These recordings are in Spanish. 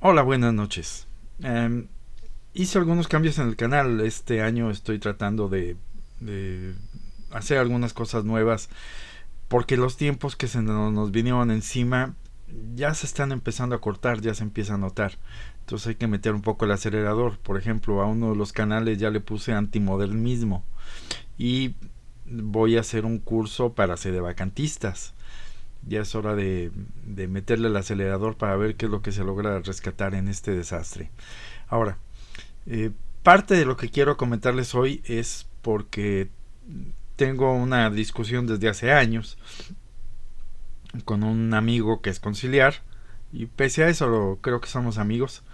Hola, buenas noches. Hice algunos cambios en el canal. Este año estoy tratando de hacer algunas cosas nuevas porque los tiempos que se nos vinieron encima ya se están empezando a cortar, ya se empieza a notar. Entonces hay que meter un poco el acelerador. Por ejemplo, a uno de los canales ya le puse antimodernismo y voy a hacer un curso para sedevacantistas. Ya es hora de meterle el acelerador para ver qué es lo que se logra rescatar en este desastre. Ahora, eh, parte de lo que quiero comentarles hoy es porque tengo una discusión desde hace años con un amigo que es conciliar y pese a eso creo que somos amigos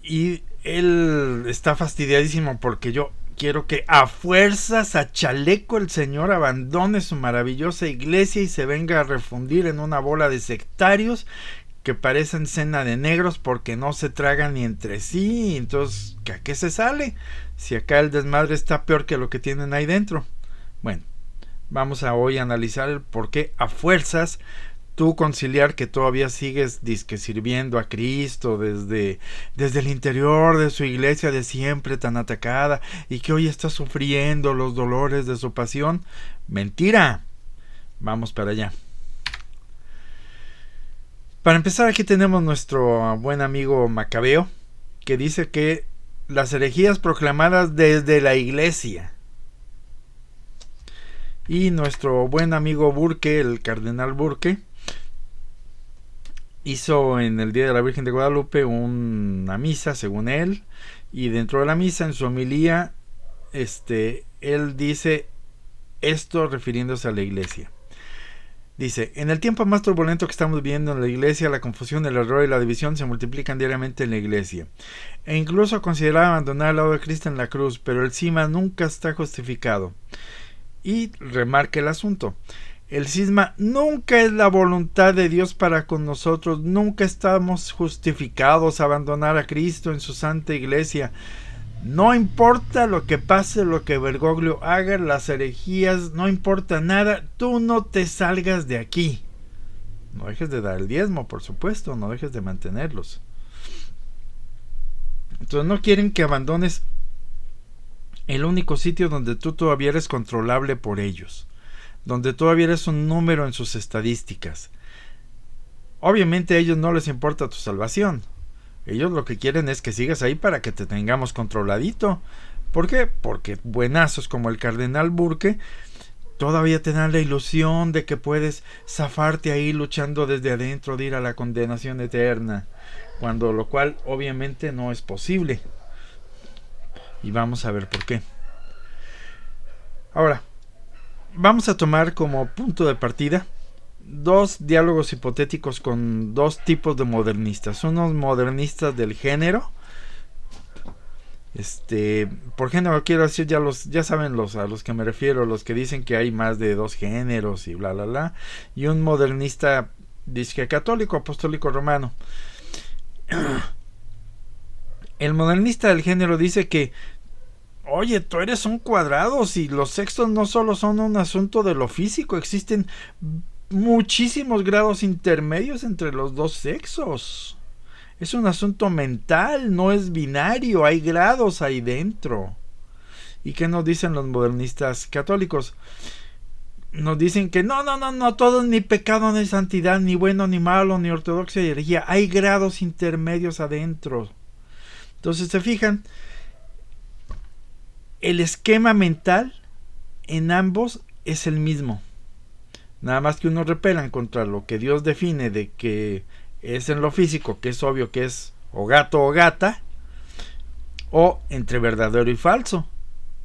y él está fastidiadísimo porque yo quiero que a fuerzas, a chaleco, el señor abandone su maravillosa iglesia y se venga a refundir en una bola de sectarios que parecen cena de negros porque no se tragan ni entre sí. Entonces, ¿a qué se sale? Si acá el desmadre está peor que lo que tienen ahí dentro. Bueno, vamos a hoy analizar el por qué a fuerzas tú, conciliar, que todavía sigues disque sirviendo a Cristo desde el interior de su iglesia de siempre tan atacada y que hoy está sufriendo los dolores de su pasión. Mentira. Vamos para allá. Para empezar, aquí tenemos nuestro buen amigo Macabeo, que dice que las herejías proclamadas desde la iglesia. Y nuestro buen amigo Burke, el cardenal Burke, hizo en el Día de la Virgen de Guadalupe una misa, según él, y dentro de la misa, en su homilía, él dice esto refiriéndose a la iglesia. Dice, en el tiempo más turbulento que estamos viviendo en la iglesia, la confusión, el error y la división se multiplican diariamente en la iglesia. E incluso considerar abandonar el lado de Cristo en la cruz, pero el cisma nunca está justificado. Y remarca el asunto. El cisma nunca es la voluntad de Dios para con nosotros, nunca estamos justificados a abandonar a Cristo en su santa iglesia. No importa lo que pase, lo que Bergoglio haga, las herejías, no importa nada, tú no te salgas de aquí. No dejes de dar el diezmo, por supuesto, no dejes de mantenerlos. Entonces no quieren que abandones el único sitio donde tú todavía eres controlable por ellos, donde todavía eres un número en sus estadísticas. Obviamente a ellos no les importa tu salvación. Ellos lo que quieren es que sigas ahí para que te tengamos controladito. ¿Por qué? Porque buenazos como el cardenal Burke todavía te dan la ilusión de que puedes zafarte ahí luchando desde adentro de ir a la condenación eterna, cuando lo cual obviamente no es posible. Y vamos a ver por qué. Ahora, vamos a tomar como punto de partida dos diálogos hipotéticos con dos tipos de modernistas. Unos modernistas del género. Por género quiero decir, ya saben a los que me refiero, los que dicen que hay más de dos géneros y bla bla bla. Y un modernista disque católico, apostólico romano. El modernista del género dice que oye, tú eres un cuadrado, si los sexos no solo son un asunto de lo físico, existen muchísimos grados intermedios entre los dos sexos. Es un asunto mental, no es binario, hay grados ahí dentro. ¿Y qué nos dicen los modernistas católicos? Nos dicen que no, todo ni pecado ni santidad, ni bueno ni malo, ni ortodoxia y herejía. Hay grados intermedios adentro. Entonces, se fijan, el esquema mental en ambos es el mismo. Nada más que unos repelan contra lo que Dios define de que es en lo físico, que es obvio que es o gato o gata, o entre verdadero y falso.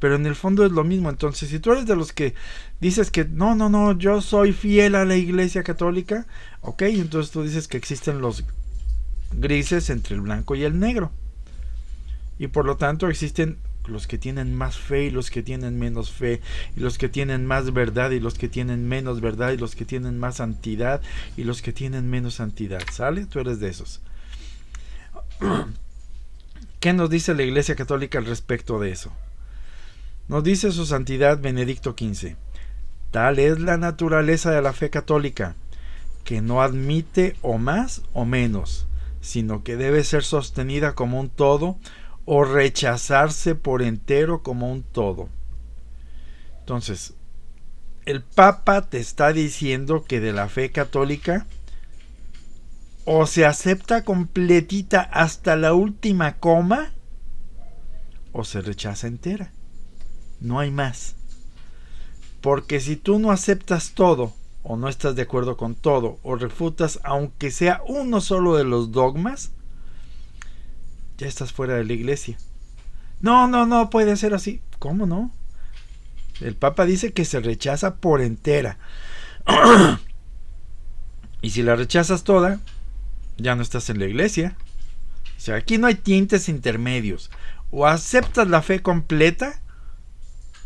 Pero en el fondo es lo mismo. Entonces, si tú eres de los que dices que no, yo soy fiel a la iglesia católica, ok, entonces tú dices que existen los grises entre el blanco y el negro. Y por lo tanto existen los que tienen más fe y los que tienen menos fe, y los que tienen más verdad y los que tienen menos verdad, y los que tienen más santidad y los que tienen menos santidad. ¿Sale? Tú eres de esos. ¿Qué nos dice la Iglesia Católica al respecto de eso? Nos dice su santidad Benedicto XV: tal es la naturaleza de la fe católica, que no admite o más o menos, sino que debe ser sostenida como un todo o rechazarse por entero como un todo. Entonces, el Papa te está diciendo que de la fe católica o se acepta completita hasta la última coma o se rechaza entera. No hay más. Porque si tú no aceptas todo o no estás de acuerdo con todo o refutas aunque sea uno solo de los dogmas, ya estás fuera de la iglesia. No puede ser así. ¿Cómo no? El Papa dice que se rechaza por entera. Y si la rechazas toda, ya no estás en la iglesia. O sea, aquí no hay tintes intermedios. O aceptas la fe completa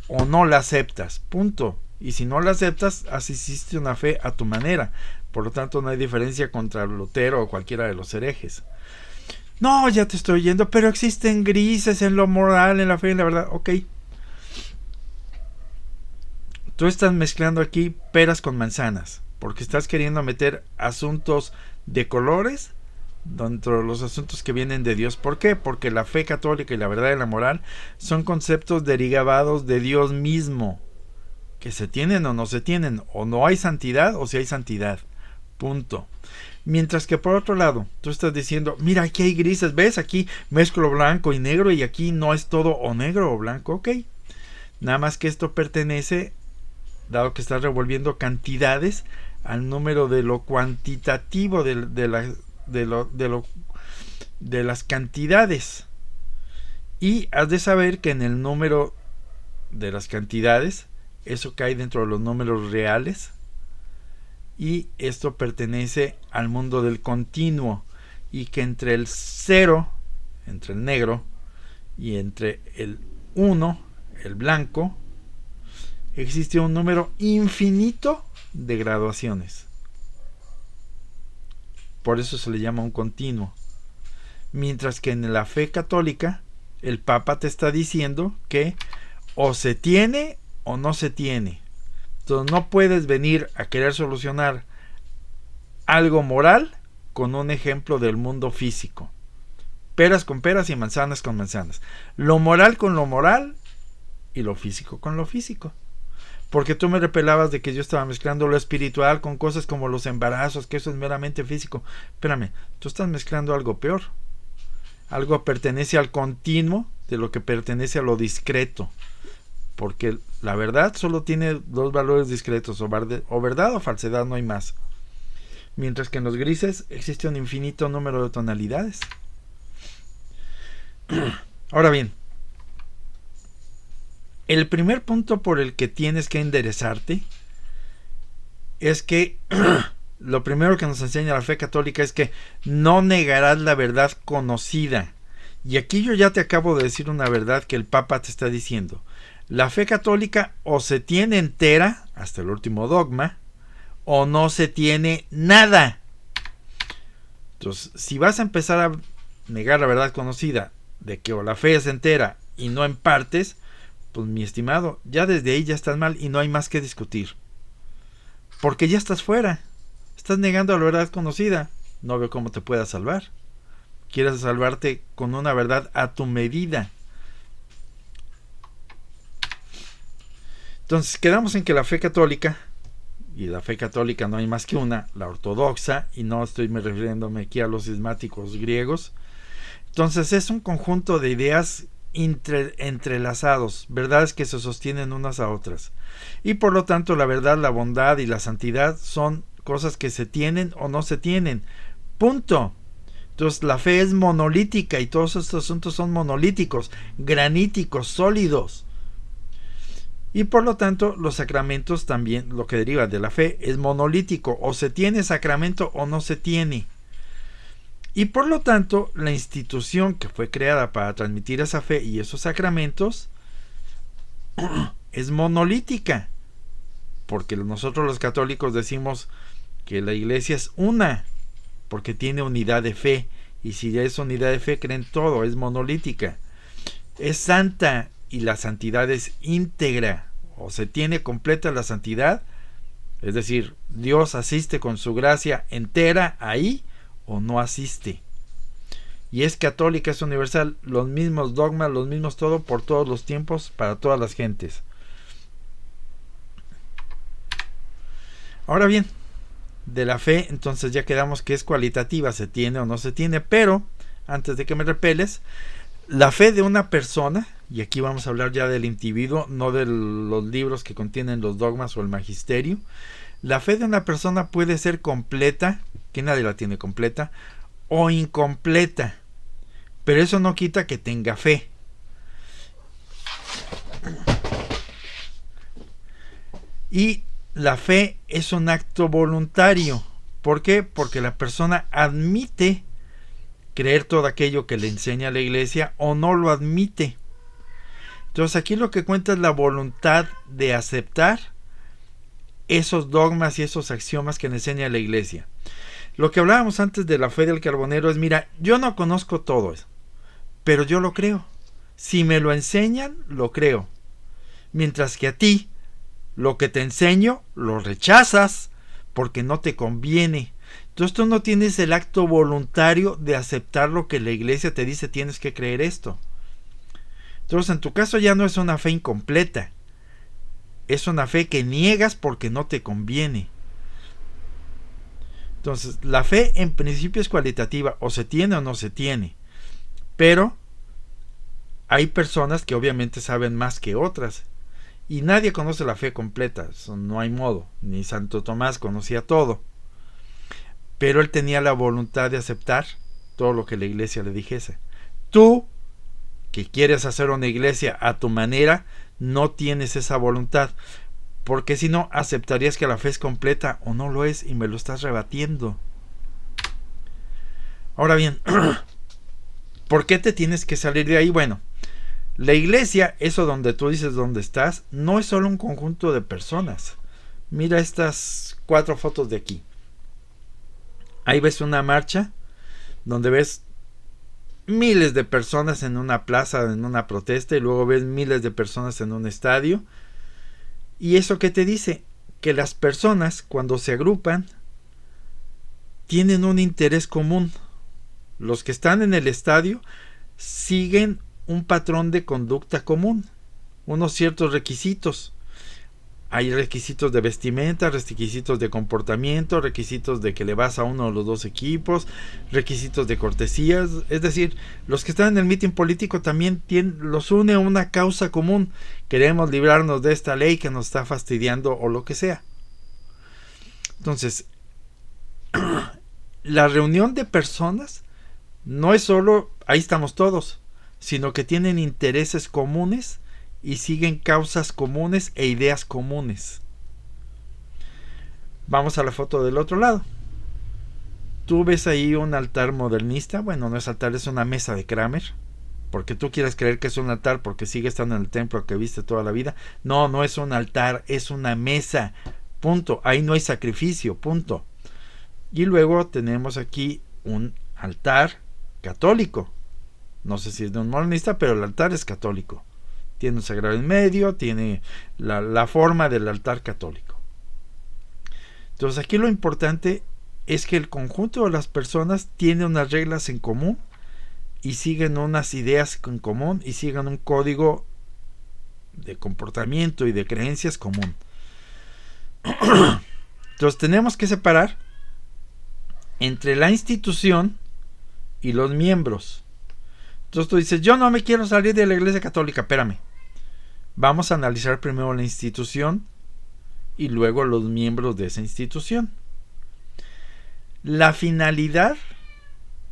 o no la aceptas. Punto. Y si no la aceptas, asististe una fe a tu manera. Por lo tanto, no hay diferencia contra Lutero o cualquiera de los herejes. No, ya te estoy oyendo, pero existen grises en lo moral, en la fe, en la verdad. Ok. Tú estás mezclando aquí peras con manzanas, porque estás queriendo meter asuntos de colores dentro de los asuntos que vienen de Dios. ¿Por qué? Porque la fe católica y la verdad y la moral son conceptos derivados de Dios mismo, que se tienen o no se tienen, o no hay santidad o si hay santidad. Punto. Mientras que por otro lado, tú estás diciendo, mira, aquí hay grises, ¿ves? Aquí mezclo blanco y negro y aquí no es todo o negro o blanco. Ok. Nada más que esto pertenece, dado que estás revolviendo cantidades, al número de lo cuantitativo de las cantidades. Y has de saber que en el número de las cantidades, eso cae dentro de los números reales. Y esto pertenece al mundo del continuo. Y que entre el 0, entre el negro, y entre el 1, el blanco, existe un número infinito de graduaciones. Por eso se le llama un continuo. Mientras que en la fe católica, el Papa te está diciendo que o se tiene o no se tiene. Entonces no puedes venir a querer solucionar algo moral con un ejemplo del mundo físico. Peras con peras y manzanas con manzanas. Lo moral con lo moral y lo físico con lo físico. Porque tú me repelabas de que yo estaba mezclando lo espiritual con cosas como los embarazos, que eso es meramente físico. Espérame, tú estás mezclando algo peor. Algo pertenece al continuo de lo que pertenece a lo discreto. Porque la verdad solo tiene dos valores discretos, o verdad o falsedad, no hay más. Mientras que en los grises existe un infinito número de tonalidades. Ahora bien, el primer punto por el que tienes que enderezarte es que lo primero que nos enseña la fe católica es que no negarás la verdad conocida. Y aquí yo ya te acabo de decir una verdad que el Papa te está diciendo. La fe católica o se tiene entera, hasta el último dogma, o no se tiene nada. Entonces, si vas a empezar a negar la verdad conocida de que o la fe es entera y no en partes, pues mi estimado, ya desde ahí ya estás mal y no hay más que discutir. Porque ya estás fuera. Estás negando la verdad conocida. No veo cómo te puedas salvar. Quieres salvarte con una verdad a tu medida. Entonces quedamos en que la fe católica, y la fe católica no hay más que una, la ortodoxa, y no estoy refiriéndome aquí a los cismáticos griegos. Entonces es un conjunto de ideas entrelazados, verdades que se sostienen unas a otras. Y por lo tanto la verdad, la bondad y la santidad son cosas que se tienen o no se tienen. Punto. Entonces la fe es monolítica y todos estos asuntos son monolíticos, graníticos, sólidos. Y por lo tanto los sacramentos también, lo que deriva de la fe, es monolítico, o se tiene sacramento o no se tiene. Y por lo tanto la institución que fue creada para transmitir esa fe y esos sacramentos es monolítica, porque nosotros los católicos decimos que la iglesia es una, porque tiene unidad de fe, y si ya es unidad de fe creen todo, es monolítica, es santa, y la santidad es íntegra, o se tiene completa la santidad, es decir, Dios asiste con su gracia entera ahí, o no asiste. y es católica, es universal, los mismos dogmas, los mismos todo, por todos los tiempos, para todas las gentes. Ahora bien, de la fe, entonces ya quedamos que es cualitativa, se tiene o no se tiene, pero, antes de que me repeles, la fe de una persona, y aquí vamos a hablar ya del individuo, no de los libros que contienen los dogmas o el magisterio. La fe de una persona puede ser completa, que nadie la tiene completa, o incompleta, pero eso no quita que tenga fe. Y la fe es un acto voluntario. ¿Por qué? Porque la persona admite creer todo aquello que le enseña la iglesia o no lo admite. Entonces aquí lo que cuenta es la voluntad de aceptar esos dogmas y esos axiomas que le enseña la iglesia. Lo que hablábamos antes de la fe del carbonero es, mira, yo no conozco todo eso, pero yo lo creo. Si me lo enseñan, lo creo. Mientras que a ti, lo que te enseño, lo rechazas porque no te conviene. Entonces tú no tienes el acto voluntario de aceptar lo que la iglesia te dice, tienes que creer esto. Entonces en tu caso ya no es una fe incompleta, es una fe que niegas porque no te conviene. Entonces la fe en principio es cualitativa, o se tiene o no se tiene, pero hay personas que obviamente saben más que otras y nadie conoce la fe completa, eso no hay modo, ni Santo Tomás conocía todo, pero él tenía la voluntad de aceptar todo lo que la iglesia le dijese. Tú, que quieres hacer una iglesia a tu manera, no tienes esa voluntad, porque si no, aceptarías que la fe es completa o no lo es, y me lo estás rebatiendo. Ahora bien, ¿por qué te tienes que salir de ahí? Bueno, la iglesia, eso donde tú dices dónde estás, no es solo un conjunto de personas. Mira estas 4 fotos de aquí. Ahí ves una marcha donde ves miles de personas en una plaza, en una protesta, y luego ves miles de personas en un estadio. ¿Y eso qué te dice? Que las personas, cuando se agrupan, tienen un interés común. Los que están en el estadio siguen un patrón de conducta común, unos ciertos requisitos. Hay requisitos de vestimenta, requisitos de comportamiento, requisitos de que le vas a uno o los dos equipos, requisitos de cortesías. Es decir, los que están en el mitin político también los une una causa común. Queremos librarnos de esta ley que nos está fastidiando o lo que sea. Entonces, la reunión de personas no es solo ahí estamos todos, sino que tienen intereses comunes y siguen causas comunes e ideas comunes. Vamos a la foto del otro lado. Tú ves ahí un altar modernista. Bueno, no es altar, es una mesa de Kramer, porque tú quieres creer que es un altar porque sigue estando en el templo que viste toda la vida. No, no es un altar, es una mesa, punto. Ahí no hay sacrificio, punto. Y luego tenemos aquí un altar católico. No sé si es de un modernista, pero el altar es católico. Tiene un sagrado en medio, tiene la forma del altar católico. Entonces aquí lo importante es que el conjunto de las personas tiene unas reglas en común y siguen unas ideas en común y siguen un código de comportamiento y de creencias común. Entonces tenemos que separar entre la institución y los miembros. Entonces tú dices, yo no me quiero salir de la iglesia católica. Espérame, vamos a analizar primero la institución y luego los miembros de esa institución. La finalidad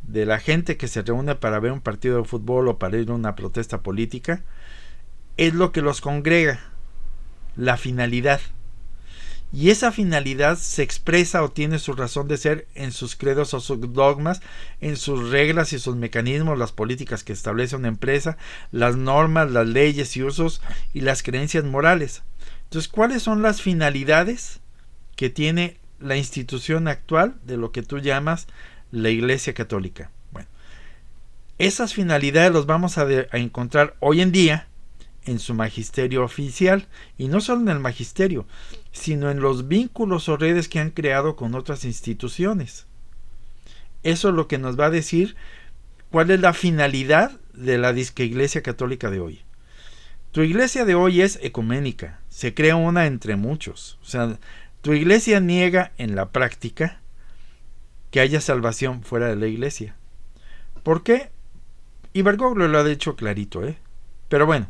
de la gente que se reúne para ver un partido de fútbol o para ir a una protesta política es lo que los congrega, la finalidad. Y esa finalidad se expresa o tiene su razón de ser en sus credos o sus dogmas, en sus reglas y sus mecanismos, las políticas que establece una empresa, las normas, las leyes y usos y las creencias morales. Entonces, ¿cuáles son las finalidades que tiene la institución actual de lo que tú llamas la Iglesia Católica? Bueno, esas finalidades las vamos a encontrar hoy en día en su magisterio oficial, y no solo en el magisterio, sino en los vínculos o redes que han creado con otras instituciones. Eso es lo que nos va a decir ¿Cuál es la finalidad de la disque iglesia católica de hoy? Tu iglesia de hoy es ecuménica, se crea una entre muchos. O sea, tu iglesia niega en la práctica que haya salvación fuera de la iglesia. ¿Por qué? Y Bergoglio lo ha dicho clarito, Pero bueno,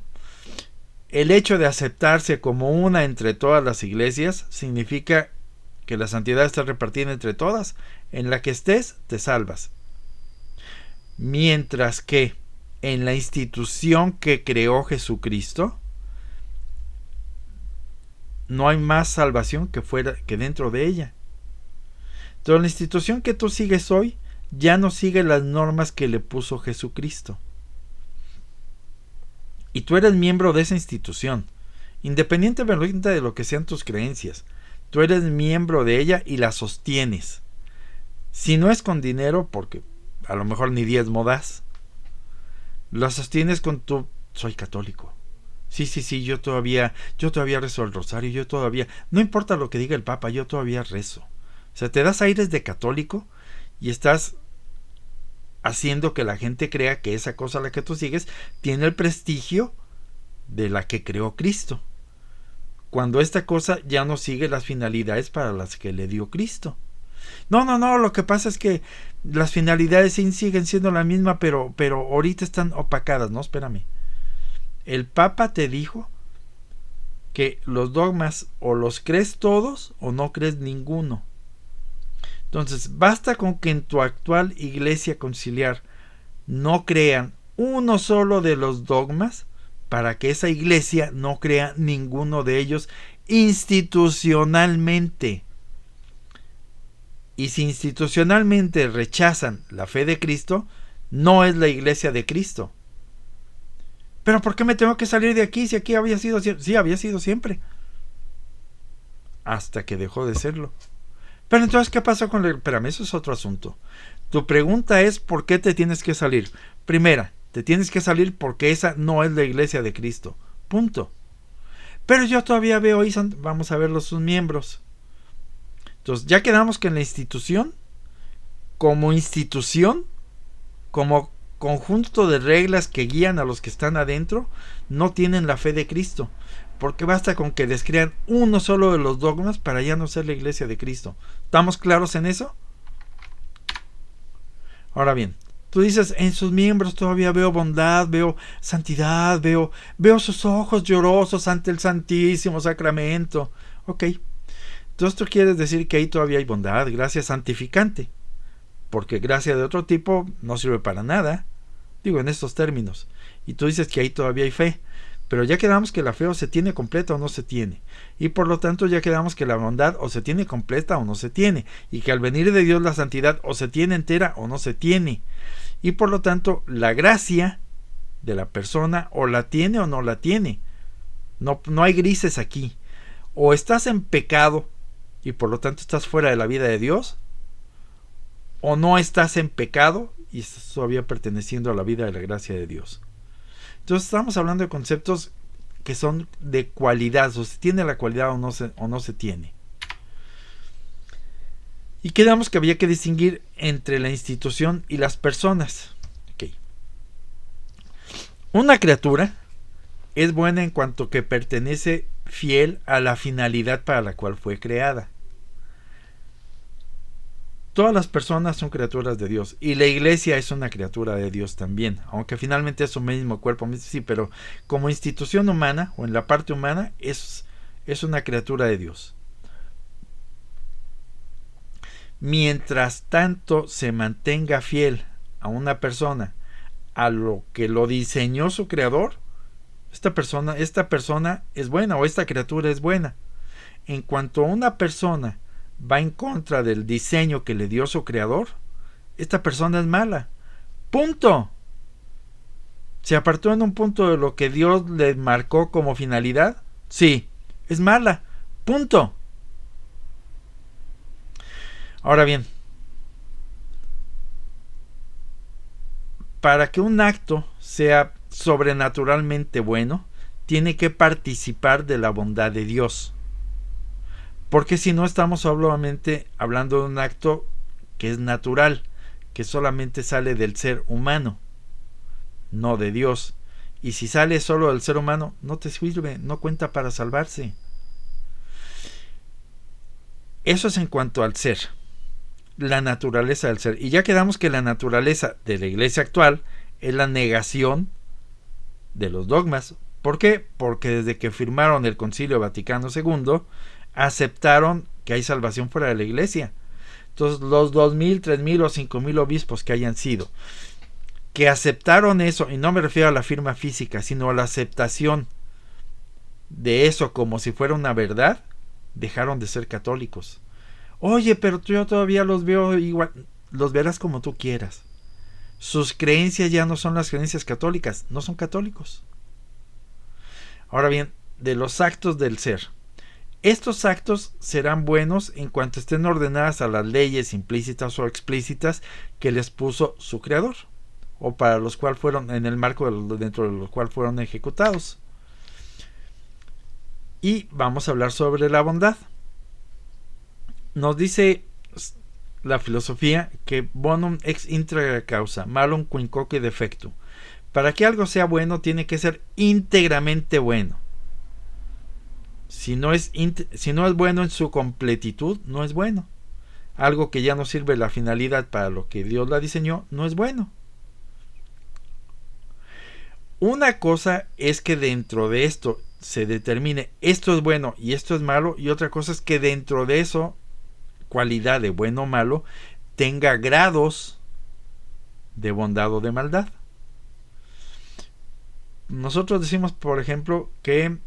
el hecho de aceptarse como una entre todas las iglesias significa que la santidad está repartida entre todas. En la que estés, te salvas. Mientras que en la institución que creó Jesucristo, no hay más salvación que dentro de ella. Entonces, la institución que tú sigues hoy ya no sigue las normas que le puso Jesucristo. Y tú eres miembro de esa institución, independientemente de lo que sean tus creencias. Tú eres miembro de ella y la sostienes. Si no es con dinero, porque a lo mejor ni diezmo das, la sostienes con tu soy católico. Sí, yo todavía rezo el rosario, yo todavía, no importa lo que diga el Papa, yo todavía rezo. O sea, te das aires de católico y estás haciendo que la gente crea que esa cosa a la que tú sigues tiene el prestigio de la que creó Cristo, cuando esta cosa ya no sigue las finalidades para las que le dio Cristo. No, lo que pasa es que las finalidades siguen siendo la misma, pero ahorita están opacadas. No, espérame. El Papa te dijo que los dogmas o los crees todos o no crees ninguno. Entonces, basta con que en tu actual iglesia conciliar no crean uno solo de los dogmas para que esa iglesia no crea ninguno de ellos institucionalmente. Y si institucionalmente rechazan la fe de Cristo, no es la iglesia de Cristo. ¿Pero por qué me tengo que salir de aquí si aquí había sido siempre? Sí, había sido siempre. Hasta que dejó de serlo. Pero entonces, ¿qué pasó con el...? Espérame, eso es otro asunto. Tu pregunta es ¿por qué te tienes que salir? Primera, te tienes que salir porque esa no es la iglesia de Cristo. Punto. Pero yo todavía veo ahí, vamos a ver sus miembros. Entonces, ya quedamos que en la institución, como conjunto de reglas que guían a los que están adentro, no tienen la fe de Cristo. Porque basta con que descrean uno solo de los dogmas para ya no ser la iglesia de Cristo. ¿Estamos claros en eso? Ahora bien, tú dices, en sus miembros todavía veo bondad, veo santidad, veo sus ojos llorosos ante el Santísimo Sacramento. Ok. Entonces tú quieres decir que ahí todavía hay bondad, gracia santificante. Porque gracia de otro tipo no sirve para nada. Digo, en estos términos. Y tú dices que ahí todavía hay fe. Pero ya quedamos que la fe o se tiene completa o no se tiene. Y por lo tanto ya quedamos que la bondad o se tiene completa o no se tiene. Y que al venir de Dios la santidad o se tiene entera o no se tiene. Y por lo tanto la gracia de la persona o la tiene o no la tiene. No hay grises aquí. O estás en pecado y por lo tanto estás fuera de la vida de Dios. O no estás en pecado y estás todavía perteneciendo a la vida de la gracia de Dios. Entonces estamos hablando de conceptos que son de cualidad, o se tiene la cualidad o no se tiene. Y quedamos que había que distinguir entre la institución y las personas. Okay. Una criatura es buena en cuanto que pertenece fiel a la finalidad para la cual fue creada. Todas las personas son criaturas de Dios y la iglesia es una criatura de Dios también, aunque finalmente es su mismo cuerpo, sí, pero como institución humana o en la parte humana es una criatura de Dios. Mientras tanto se mantenga fiel a una persona, a lo que lo diseñó su creador, esta persona es buena o esta criatura es buena. En cuanto una persona va en contra del diseño que le dio su creador, esta persona es mala. Punto. ¿Se apartó en un punto de lo que Dios le marcó como finalidad? Sí, es mala. Punto. Ahora bien, para que un acto sea sobrenaturalmente bueno, tiene que participar de la bondad de Dios. Porque si no estamos solamente hablando de un acto que es natural, que solamente sale del ser humano, no de Dios. Y si sale solo del ser humano, no te sirve, no cuenta para salvarse. Eso es en cuanto al ser, la naturaleza del ser. Y ya quedamos que la naturaleza de la iglesia actual es la negación de los dogmas. ¿Por qué? Porque desde que firmaron el Concilio Vaticano II, aceptaron que hay salvación fuera de la iglesia. Entonces, los 2.000, 3.000 o 5.000 obispos que hayan sido, que aceptaron eso, y no me refiero a la firma física, sino a la aceptación de eso como si fuera una verdad, dejaron de ser católicos. Oye, pero yo todavía los veo igual. Los verás como tú quieras. Sus creencias ya no son las creencias católicas, no son católicos. Ahora bien, de los actos del ser. Estos actos serán buenos en cuanto estén ordenadas a las leyes implícitas o explícitas que les puso su creador, o para los cuales fueron, en el marco dentro de los cuales fueron ejecutados. Y vamos a hablar sobre la bondad. Nos dice la filosofía que bonum ex intra causa, malum quinquoque defectu. Para que algo sea bueno, tiene que ser íntegramente bueno. Si no es bueno en su completitud, no es bueno. Algo que ya no sirve la finalidad para lo que Dios la diseñó, no es bueno. Una cosa es que dentro de esto se determine esto es bueno y esto es malo, y otra cosa es que dentro de eso, cualidad de bueno o malo, tenga grados de bondad o de maldad. Nosotros decimos, por ejemplo, que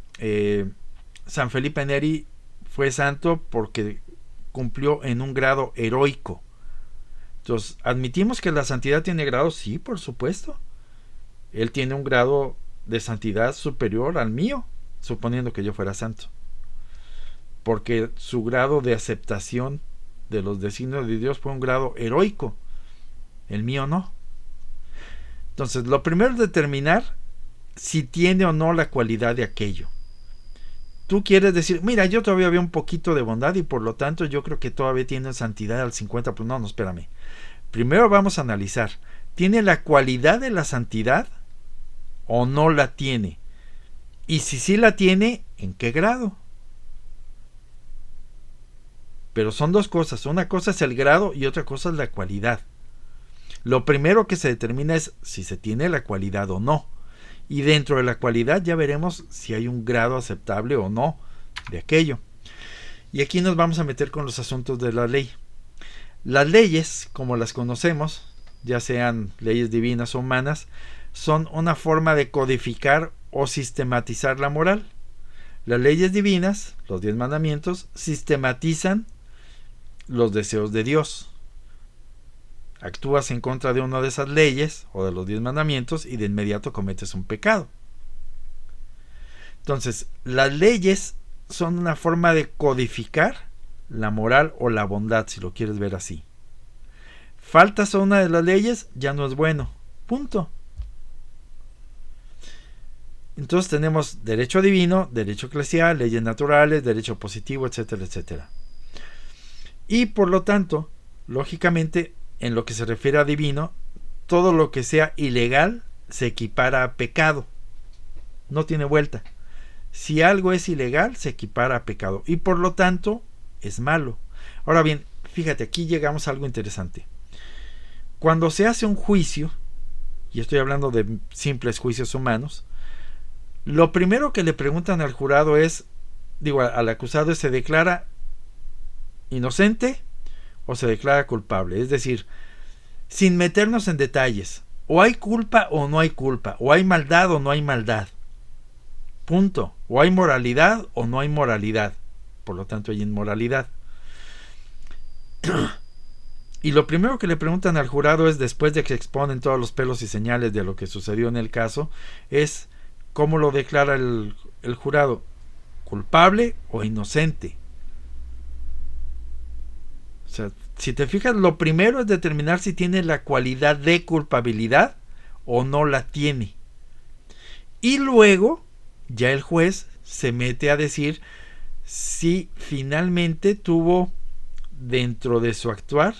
San Felipe Neri fue santo porque cumplió en un grado heroico. Entonces, ¿admitimos que la santidad tiene grados? Sí, por supuesto. Él tiene un grado de santidad superior al mío, suponiendo que yo fuera santo. Porque su grado de aceptación de los designios de Dios fue un grado heroico. El mío no. Entonces, lo primero es determinar si tiene o no la cualidad de aquello. Tú quieres decir, mira, yo todavía veo un poquito de bondad y por lo tanto yo creo que todavía tiene santidad al 50%. Pues no, espérame. Primero vamos a analizar, ¿tiene la cualidad de la santidad o no la tiene? Y si sí la tiene, ¿en qué grado? Pero son dos cosas. Una cosa es el grado y otra cosa es la cualidad. Lo primero que se determina es si se tiene la cualidad o no. Y dentro de la cualidad ya veremos si hay un grado aceptable o no de aquello. Y aquí nos vamos a meter con los asuntos de la ley. Las leyes, como las conocemos, ya sean leyes divinas o humanas, son una forma de codificar o sistematizar la moral. Las leyes divinas, los 10 mandamientos, sistematizan los deseos de Dios. Actúas en contra de una de esas leyes o de los 10 mandamientos y de inmediato cometes un pecado. Entonces, las leyes son una forma de codificar la moral o la bondad, si lo quieres ver así. Faltas a una de las leyes, ya no es bueno. Punto. Entonces tenemos derecho divino, derecho eclesial, leyes naturales, derecho positivo, etcétera, etcétera. Y por lo tanto, lógicamente, en lo que se refiere a divino, todo lo que sea ilegal se equipara a pecado. No tiene vuelta. Si algo es ilegal, se equipara a pecado. Y por lo tanto, es malo. Ahora bien, fíjate, aquí llegamos a algo interesante. Cuando se hace un juicio, y estoy hablando de simples juicios humanos, lo primero que le preguntan al jurado es, al acusado, ¿se declara inocente o se declara culpable? Es decir, sin meternos en detalles, o hay culpa o no hay culpa, o hay maldad o no hay maldad. Punto. O hay moralidad o no hay moralidad. Por lo tanto, hay inmoralidad. Y lo primero que le preguntan al jurado es, después de que exponen todos los pelos y señales de lo que sucedió en el caso, es cómo lo declara el jurado, culpable o inocente. O sea, si te fijas, lo primero es determinar si tiene la cualidad de culpabilidad o no la tiene. Y luego, ya el juez se mete a decir si finalmente tuvo dentro de su actuar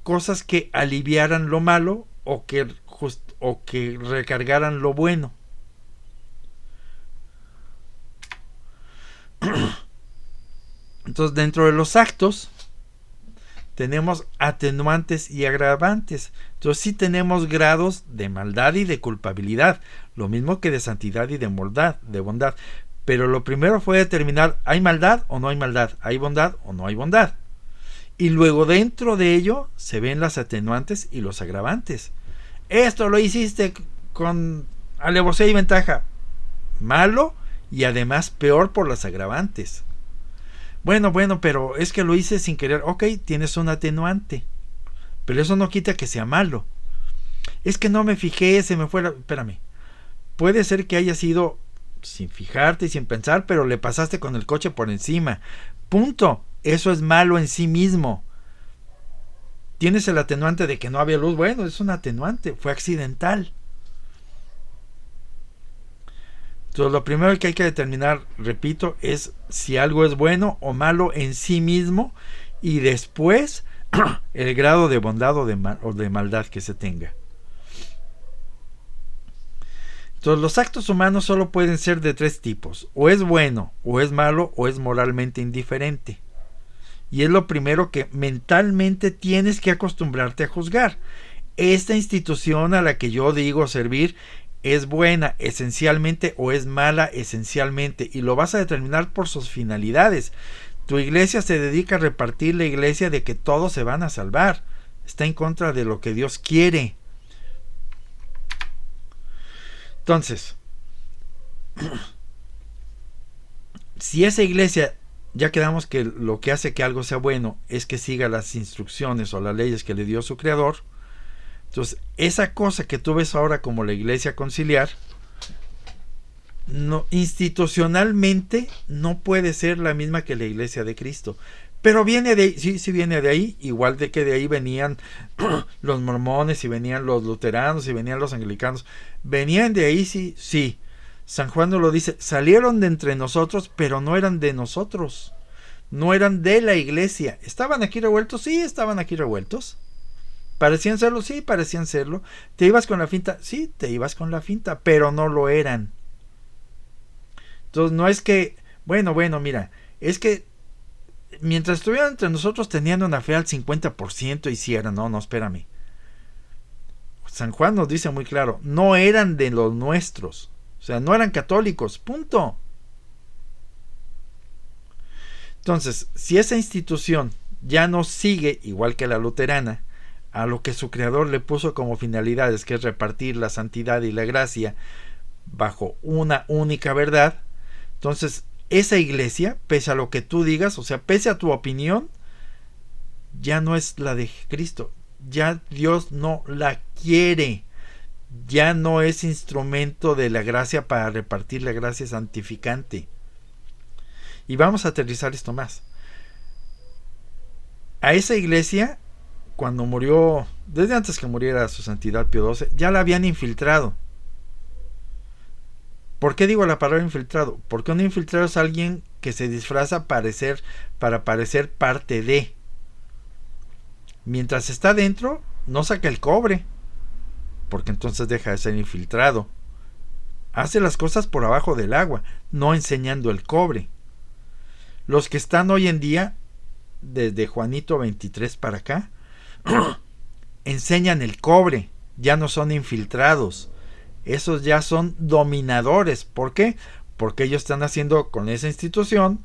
cosas que aliviaran lo malo o que recargaran lo bueno. Entonces, dentro de los actos tenemos atenuantes y agravantes. Entonces sí tenemos grados de maldad y de culpabilidad, lo mismo que de santidad y de bondad. Pero lo primero fue determinar, ¿hay maldad o no hay maldad? ¿Hay bondad o no hay bondad? Y luego dentro de ello se ven las atenuantes y los agravantes. Esto lo hiciste con alevosía y ventaja. Malo y además peor por las agravantes. Bueno, pero es que lo hice sin querer. Ok, tienes un atenuante. Pero eso no quita que sea malo. Es que no me fijé, se me fue la... Espérame. Puede ser que haya sido sin fijarte y sin pensar, pero le pasaste con el coche por encima. Punto. Eso es malo en sí mismo. Tienes el atenuante de que no había luz. Bueno, es un atenuante. Fue accidental. Entonces, lo primero que hay que determinar, repito, es si algo es bueno o malo en sí mismo y después el grado de bondad o de maldad que se tenga. Entonces, los actos humanos solo pueden ser de tres tipos: o es bueno, o es malo, o es moralmente indiferente. Y es lo primero que mentalmente tienes que acostumbrarte a juzgar. Esta institución a la que yo digo servir es buena esencialmente o es mala esencialmente, y lo vas a determinar por sus finalidades. Tu iglesia se dedica a repartir la iglesia de que todos se van a salvar. Está en contra de lo que Dios quiere. Entonces, si esa iglesia, ya quedamos que lo que hace que algo sea bueno es que siga las instrucciones o las leyes que le dio su creador, entonces esa cosa que tú ves ahora como la iglesia conciliar, no, institucionalmente no puede ser la misma que la iglesia de Cristo. Pero viene de ahí, sí viene de ahí, igual de que de ahí venían los mormones y venían los luteranos y venían los anglicanos. Venían de ahí, sí. San Juan nos lo dice, salieron de entre nosotros, pero no eran de nosotros. No eran de la iglesia. ¿Estaban aquí revueltos? Sí, estaban aquí revueltos. ¿Parecían serlo? Sí, parecían serlo. ¿Te ibas con la finta? Sí, te ibas con la finta, pero no lo eran. Entonces no es que, bueno, mira, es que mientras estuvieran entre nosotros tenían una fe al 50% y si eran, no, espérame. San Juan nos dice muy claro, no eran de los nuestros. O sea, no eran católicos, punto. Entonces, si esa institución ya no sigue, igual que la luterana, a lo que su creador le puso como finalidades, que es repartir la santidad y la gracia bajo una única verdad, entonces esa iglesia, pese a lo que tú digas, o sea, pese a tu opinión, ya no es la de Cristo. Ya Dios no la quiere. Ya no es instrumento de la gracia para repartir la gracia santificante. Y vamos a aterrizar esto más. A esa iglesia, cuando murió, desde antes que muriera su santidad Pío XII, ya la habían infiltrado. ¿Por qué digo la palabra infiltrado? Porque un infiltrado es alguien que se disfraza para parecer parte de. Mientras está dentro, no saca el cobre, porque entonces deja de ser infiltrado. Hace las cosas por abajo del agua, no enseñando el cobre. Los que están hoy en día, desde Juanito 23 para acá, enseñan el cobre, ya no son infiltrados. Esos ya son dominadores. ¿Por qué? Porque ellos están haciendo con esa institución,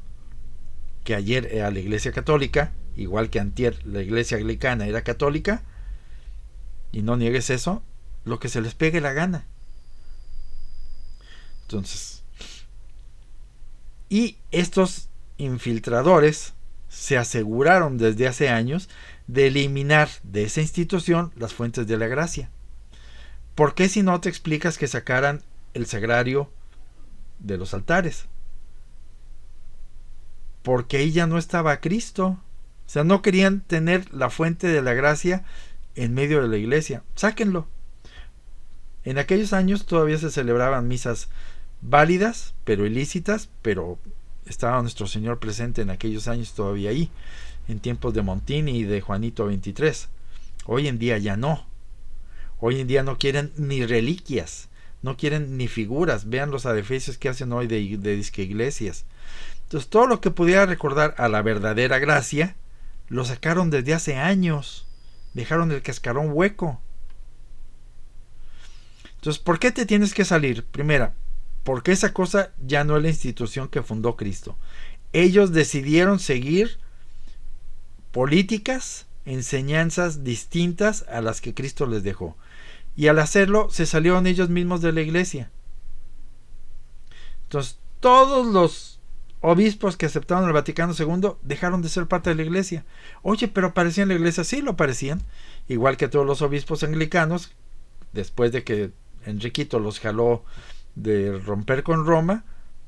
que ayer era la iglesia católica, igual que antier la iglesia anglicana era católica, y no niegues eso, lo que se les pegue la gana. Entonces, y estos infiltradores se aseguraron desde hace años de eliminar de esa institución las fuentes de la gracia. ¿Por qué si no te explicas que sacaran el sagrario de los altares? Porque ahí ya no estaba Cristo. O sea, no querían tener la fuente de la gracia en medio de la iglesia. Sáquenlo. En aquellos años todavía se celebraban misas válidas, pero ilícitas, pero estaba nuestro Señor presente en aquellos años todavía ahí, en tiempos de Montini y de Juanito 23. Hoy en día ya no. Hoy en día no quieren ni reliquias, no quieren ni figuras. Vean los adefesios que hacen hoy de disque iglesias. Entonces todo lo que pudiera recordar a la verdadera gracia, lo sacaron desde hace años. Dejaron el cascarón hueco. Entonces, ¿por qué te tienes que salir? Primera, porque esa cosa ya no es la institución que fundó Cristo. Ellos decidieron seguir políticas, enseñanzas distintas a las que Cristo les dejó. Y al hacerlo, se salieron ellos mismos de la iglesia. Entonces, todos los obispos que aceptaron el Vaticano II dejaron de ser parte de la iglesia. Oye, pero aparecían en la iglesia. Sí, lo aparecían. Igual que todos los obispos anglicanos, después de que Enriquito los jaló de romper con Roma,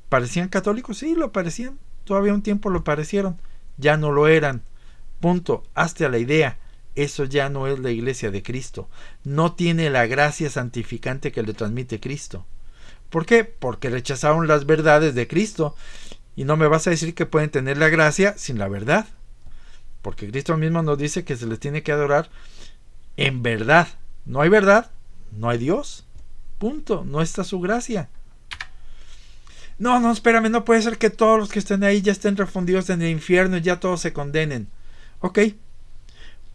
¿parecían católicos? Sí, lo parecían. Todavía un tiempo lo parecieron. Ya no lo eran. Punto. Hazte a la idea. Eso ya no es la iglesia de Cristo. No tiene la gracia santificante que le transmite Cristo. ¿Por qué? Porque rechazaron las verdades de Cristo. Y no me vas a decir que pueden tener la gracia sin la verdad. Porque Cristo mismo nos dice que se les tiene que adorar en verdad. No hay verdad, no hay Dios. Punto. No está su gracia. No, espérame, no puede ser que todos los que estén ahí ya estén refundidos en el infierno y ya todos se condenen. Ok.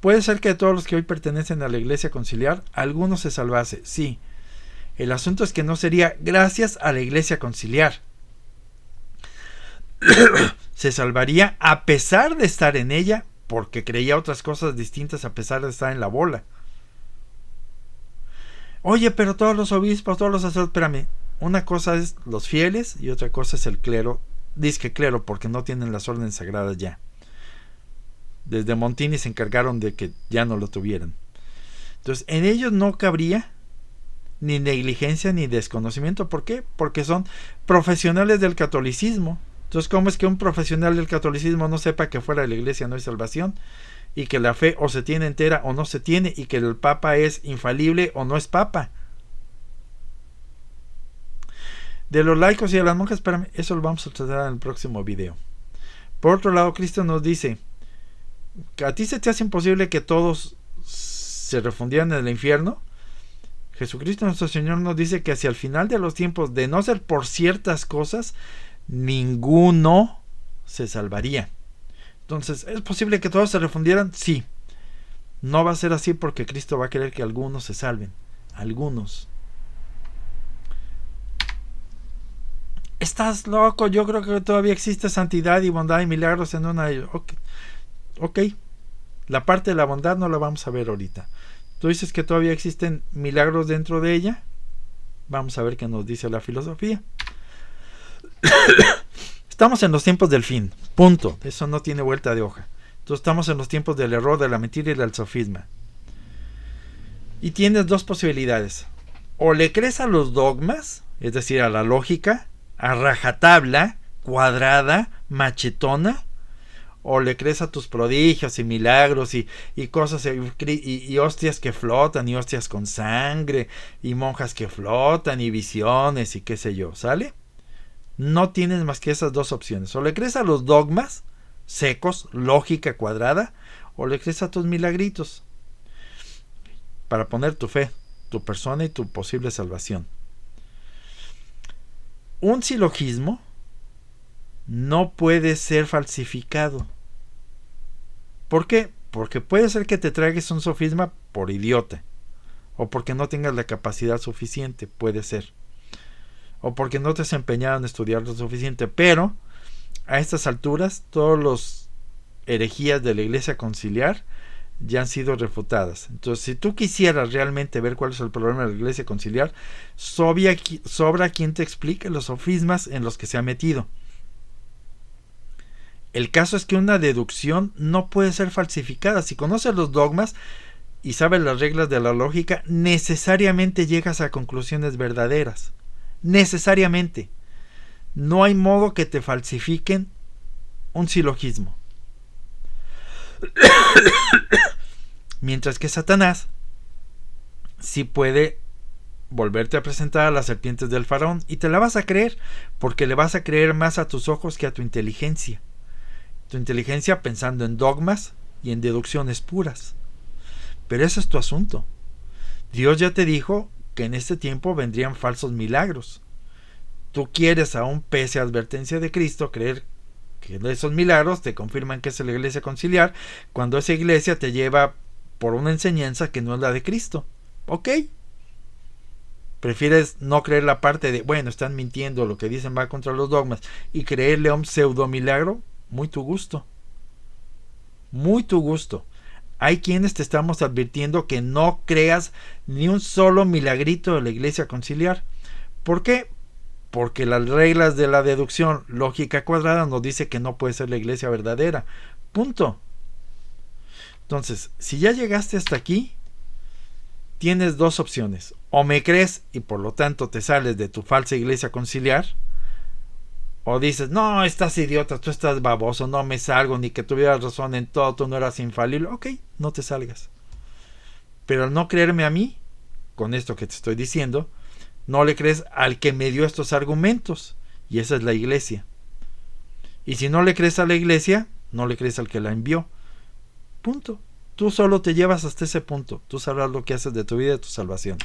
Puede ser que de todos los que hoy pertenecen a la iglesia conciliar, algunos se salvase. Sí. El asunto es que no sería gracias a la iglesia conciliar. Se salvaría a pesar de estar en ella, porque creía otras cosas distintas a pesar de estar en la bola. Oye, pero todos los obispos, todos los sacerdotes, espérame, una cosa es los fieles y otra cosa es el clero, disque clero, porque no tienen las órdenes sagradas ya. Desde Montini se encargaron de que ya no lo tuvieran. Entonces, en ellos no cabría ni negligencia ni desconocimiento. ¿Por qué? Porque son profesionales del catolicismo. Entonces, ¿cómo es que un profesional del catolicismo no sepa que fuera de la iglesia no hay salvación? Y que la fe o se tiene entera o no se tiene, y que el papa es infalible o no es papa. De los laicos y de las monjas, espérame, eso lo vamos a tratar en el próximo video. Por otro lado, Cristo nos dice que a ti se te hace imposible que todos se refundieran en el infierno. Jesucristo nuestro Señor nos dice que hacia el final de los tiempos, de no ser por ciertas cosas, ninguno se salvaría. Entonces, ¿es posible que todos se refundieran? Sí. No va a ser así porque Cristo va a querer que algunos se salven. Algunos. ¿Estás loco? Yo creo que todavía existe santidad y bondad y milagros en una de ellos. Ok. La parte de la bondad no la vamos a ver ahorita. ¿Tú dices que todavía existen milagros dentro de ella? Vamos a ver qué nos dice la filosofía. Estamos en los tiempos del fin, punto. Eso no tiene vuelta de hoja. Entonces estamos en los tiempos del error, de la mentira y del sofisma. Y tienes dos posibilidades. O le crees a los dogmas, es decir, a la lógica, a rajatabla, cuadrada, machetona, o le crees a tus prodigios y milagros y cosas y hostias que flotan y hostias con sangre y monjas que flotan y visiones y qué sé yo, ¿sale? No tienes más que esas dos opciones. O le crees a los dogmas secos, lógica cuadrada, o le crees a tus milagritos para poner tu fe, tu persona y tu posible salvación. Un silogismo no puede ser falsificado. ¿Por qué? Porque puede ser que te tragues un sofisma por idiota, o porque no tengas la capacidad suficiente, puede ser, o porque no te has empeñado en estudiar lo suficiente. Pero a estas alturas todos los herejías de la iglesia conciliar ya han sido refutadas. Entonces, si tú quisieras realmente ver cuál es el problema de la iglesia conciliar, sobra quien te explique los sofismas en los que se ha metido. El caso es que una deducción no puede ser falsificada. Si conoces los dogmas y sabes las reglas de la lógica, necesariamente llegas a conclusiones verdaderas. Necesariamente. No hay modo que te falsifiquen un silogismo. Mientras que Satanás sí puede volverte a presentar a las serpientes del faraón y te la vas a creer, porque le vas a creer más a tus ojos que a tu inteligencia. Tu inteligencia pensando en dogmas y en deducciones puras. Pero ese es tu asunto. Dios ya te dijo que en este tiempo vendrían falsos milagros. Tú quieres, aún pese a advertencia de Cristo, creer que esos milagros te confirman que es la iglesia conciliar, cuando esa iglesia te lleva por una enseñanza que no es la de Cristo. ¿Ok? Prefieres no creer la parte de, bueno, están mintiendo, lo que dicen va contra los dogmas, y creerle a un pseudo milagro. Muy tu gusto. Muy tu gusto. Hay quienes te estamos advirtiendo que no creas ni un solo milagrito de la iglesia conciliar. ¿Por qué? Porque las reglas de la deducción lógica cuadrada nos dice que no puede ser la iglesia verdadera. Punto. Entonces, si ya llegaste hasta aquí, tienes dos opciones. O me crees y por lo tanto te sales de tu falsa iglesia conciliar, o dices, no, estás idiota, tú estás baboso, no me salgo, ni que tuvieras razón en todo, tú no eras infalible. Ok, no te salgas. Pero al no creerme a mí, con esto que te estoy diciendo, no le crees al que me dio estos argumentos, y esa es la iglesia. Y si no le crees a la iglesia, no le crees al que la envió. Punto. Tú solo te llevas hasta ese punto. Tú sabrás lo que haces de tu vida y de tu salvación.